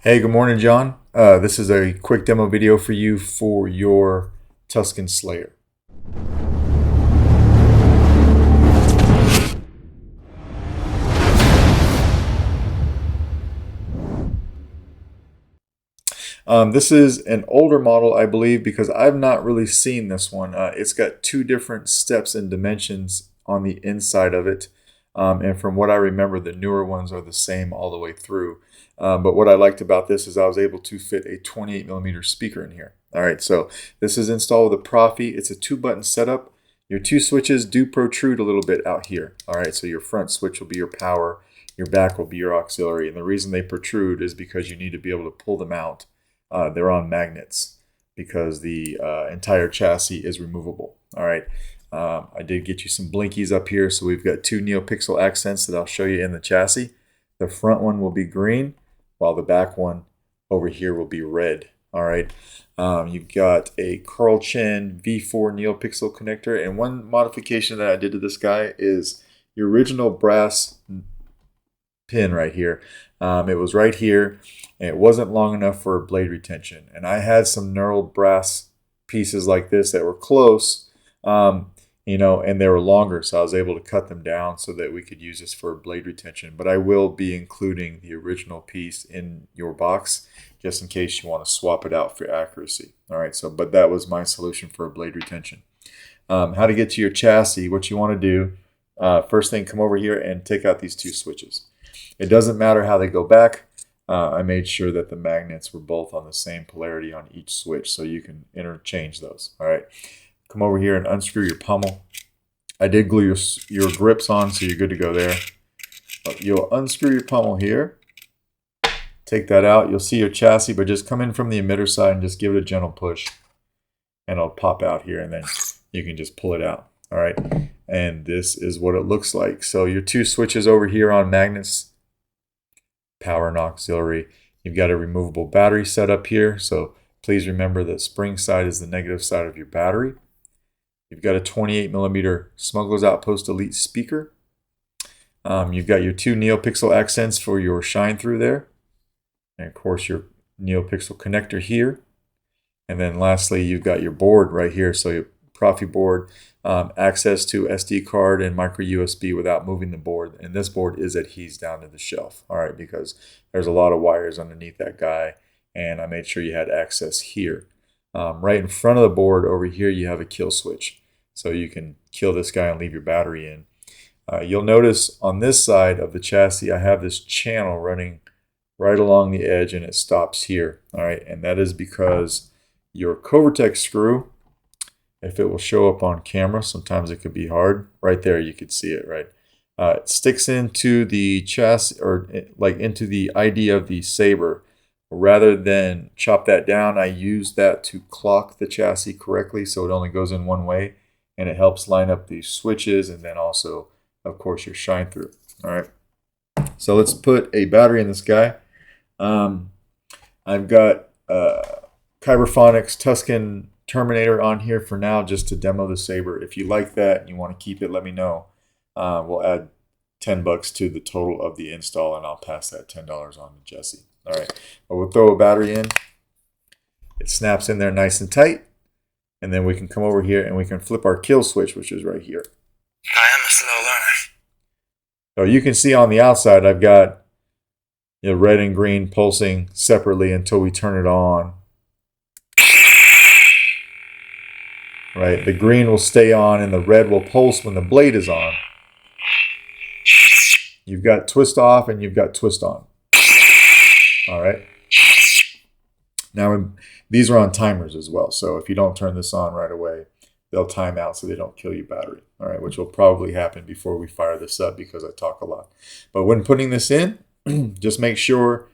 Hey, good morning, John. This is a quick demo video for you for your Tusken Slayer. This is an older model, I believe, because I've not really seen this one. It's got two different steps and dimensions on the inside of it. And from what I remember, the newer ones are the same all the way through. But what I liked about this is I was able to fit a 28 millimeter speaker in here. All right, so this is installed with a Proffie. It's a 2-button setup. Your two switches do protrude a little bit out here. All right, so your front switch will be your power, your back will be your auxiliary. And the reason they protrude is because you need to be able to pull them out. They're on magnets because the entire chassis is removable. All right. I did get you some blinkies up here. So we've got two Neopixel accents that I'll show you in the chassis. The front one will be green, while the back one over here will be red. All right. You've got a Carl Chen V4 Neopixel connector. And one modification that I did to this guy is your original brass pin right here. It was right here, and it wasn't long enough for blade retention. And I had some knurled brass pieces like this that were close, and they were longer, so I was able to cut them down so that we could use this for blade retention. But I will be including the original piece in your box just in case you want to swap it out for accuracy. All right, but that was my solution for blade retention. How to get to your chassis, what you want to do, first thing, come over here and take out these two switches. It doesn't matter how they go back. I made sure that the magnets were both on the same polarity on each switch, so you can interchange those. All right, come over here and unscrew your pommel. I did glue your grips on, so you're good to go there. But you'll unscrew your pommel here. Take that out. You'll see your chassis, but just come in from the emitter side and just give it a gentle push, and it'll pop out here, and then you can just pull it out. All right, and this is what it looks like. So your two switches over here on magnets, power and auxiliary. You've got a removable battery set up here, so please remember the spring side is the negative side of your battery. You've got a 28 millimeter Smuggler's Outpost Elite speaker. You've got your two Neopixel accents for your shine through there, and of course your Neopixel connector here. And then lastly, you've got your board right here, so your Proffie board, access to SD card and micro USB without moving the board. And this board is adhesed down to the shelf, all right, because there's a lot of wires underneath that guy, and I made sure you had access here. Right in front of the board over here, you have a kill switch, so you can kill this guy and leave your battery in. You'll notice on this side of the chassis, I have this channel running right along the edge, and it stops here, all right, and that is because your Covertech screw, if it will show up on camera, sometimes it could be hard. Right there, you could see it, right? It sticks into the chassis, or like into the ID of the Saber. Rather than chop that down, I use that to clock the chassis correctly, so it only goes in one way, and it helps line up these switches, and then also, of course, your shine through. All right. So let's put a battery in this guy. I've got Kyberphonics Tusken Terminator on here for now, just to demo the Saber. If you like that and you want to keep it, let me know. We'll add $10 to the total of the install, and I'll pass that $10 on to Jesse. All right, but we'll throw a battery in. It snaps in there nice and tight, and then we can come over here and we can flip our kill switch, which is right here. I am a slow learner. So you can see on the outside, I've got red and green pulsing separately until we turn it on. Right, the green will stay on and the red will pulse when the blade is on. You've got twist off and you've got twist on. All right. Now, these are on timers as well, so if you don't turn this on right away, they'll time out so they don't kill your battery. All right, which will probably happen before we fire this up because I talk a lot. But when putting this in, just make sure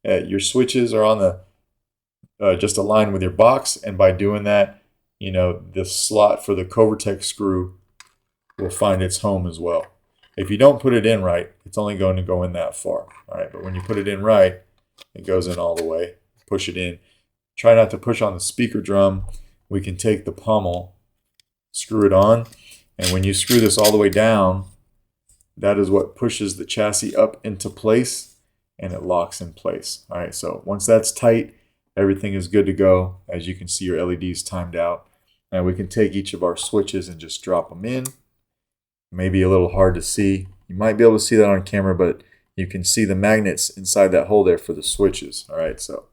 your switches are on the just aligned with your box, and by doing that, the slot for the Covertech screw will find its home as well. If you don't put it in right, it's only going to go in that far. All right, but when you put it in right, it goes in all the way. Push it in. Try not to push on the speaker drum. We can take the pommel, screw it on, and when you screw this all the way down, that is what pushes the chassis up into place, and it locks in place. All right, so once that's tight, everything is good to go. As you can see, your LED's timed out. And we can take each of our switches and just drop them in. Maybe a little hard to see. You might be able to see that on camera, but you can see the magnets inside that hole there for the switches. All right, so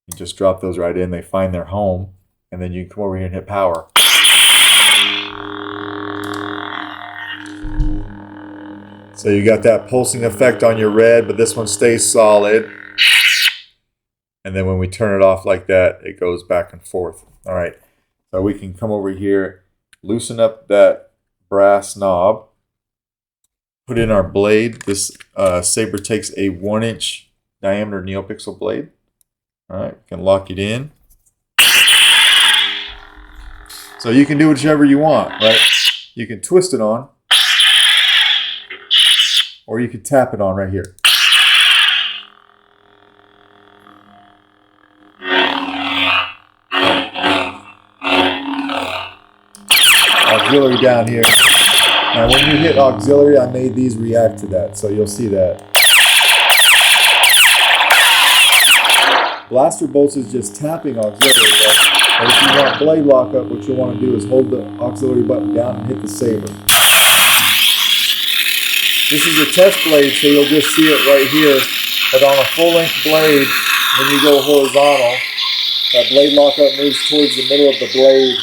you just drop those right in. They find their home, and then you can come over here and hit power. So you got that pulsing effect on your red, but this one stays solid. And then when we turn it off like that, it goes back and forth. All right, so we can come over here, loosen up that brass knob, put in our blade. This saber takes a 1-inch diameter Neopixel blade. All right, we can lock it in. So you can do whichever you want, right? You can twist it on, or you can tap it on right here. Auxiliary down here. Now when you hit auxiliary, I made these react to that, so you'll see that. Blaster bolts is just tapping auxiliary. But if you want blade lockup, what you'll want to do is hold the auxiliary button down and hit the saber. This is a test blade, so you'll just see it right here. But on a full-length blade, when you go horizontal, that blade lockup moves towards the middle of the blade.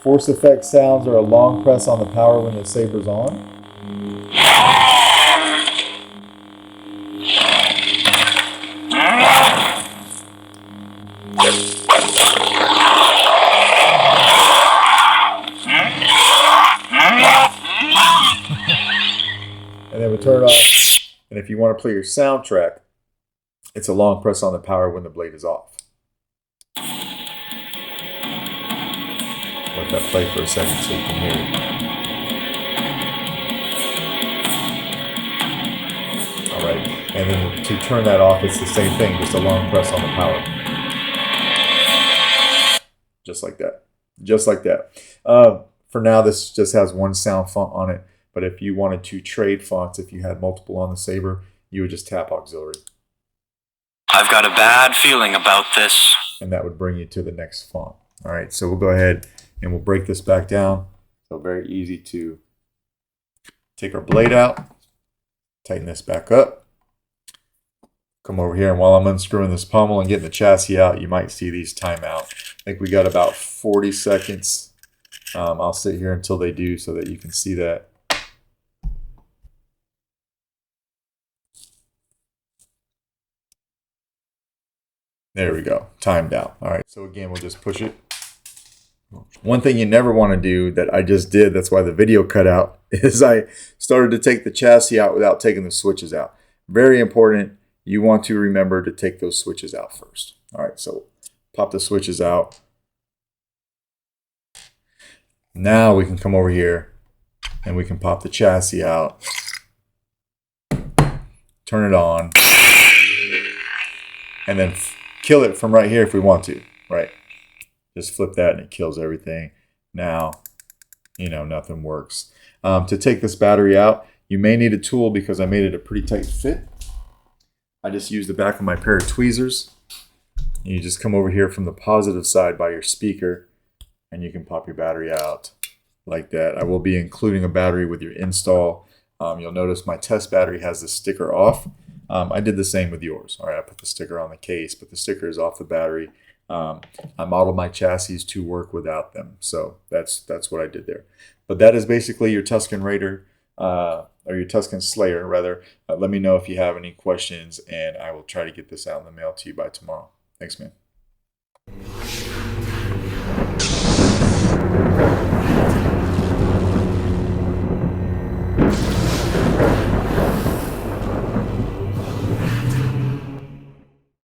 Force effect sounds are a long press on the power when the saber's on. And then we turn it off. And if you want to play your soundtrack, it's a long press on the power when the blade is off. Let that play for a second so you can hear it. All right, and then to turn that off, it's the same thing, just a long press on the power. Just like that. Just like that. For now, this just has one sound font on it, but if you wanted to trade fonts, if you had multiple on the saber, you would just tap auxiliary. I've got a bad feeling about this. And that would bring you to the next font. All right, so we'll go ahead and we'll break this back down. So very easy to take our blade out, tighten this back up, come over here, and while I'm unscrewing this pommel and getting the chassis out, you might see these time out. I think we got about 40 seconds. I'll sit here until they do so that you can see that. There we go, timed out. All right, so again, we'll just push it. One thing you never want to do that I just did, that's why the video cut out, is I started to take the chassis out without taking the switches out. Very important, you want to remember to take those switches out first. All right, so pop the switches out. Now we can come over here and we can pop the chassis out, turn it on, and then kill it from right here if we want to, right? Just flip that and it kills everything. Now, you know, nothing works. To take this battery out, you may need a tool because I made it a pretty tight fit. I just used the back of my pair of tweezers. You just come over here from the positive side by your speaker and you can pop your battery out like that. I will be including a battery with your install. You'll notice my test battery has the sticker off. I did the same with yours. All right, I put the sticker on the case, but the sticker is off the battery. I modeled my chassis to work without them, so that's what I did there. But that is basically your Tusken Raider, or your Tusken Slayer, rather. Let me know if you have any questions, and I will try to get this out in the mail to you by tomorrow. Thanks, man.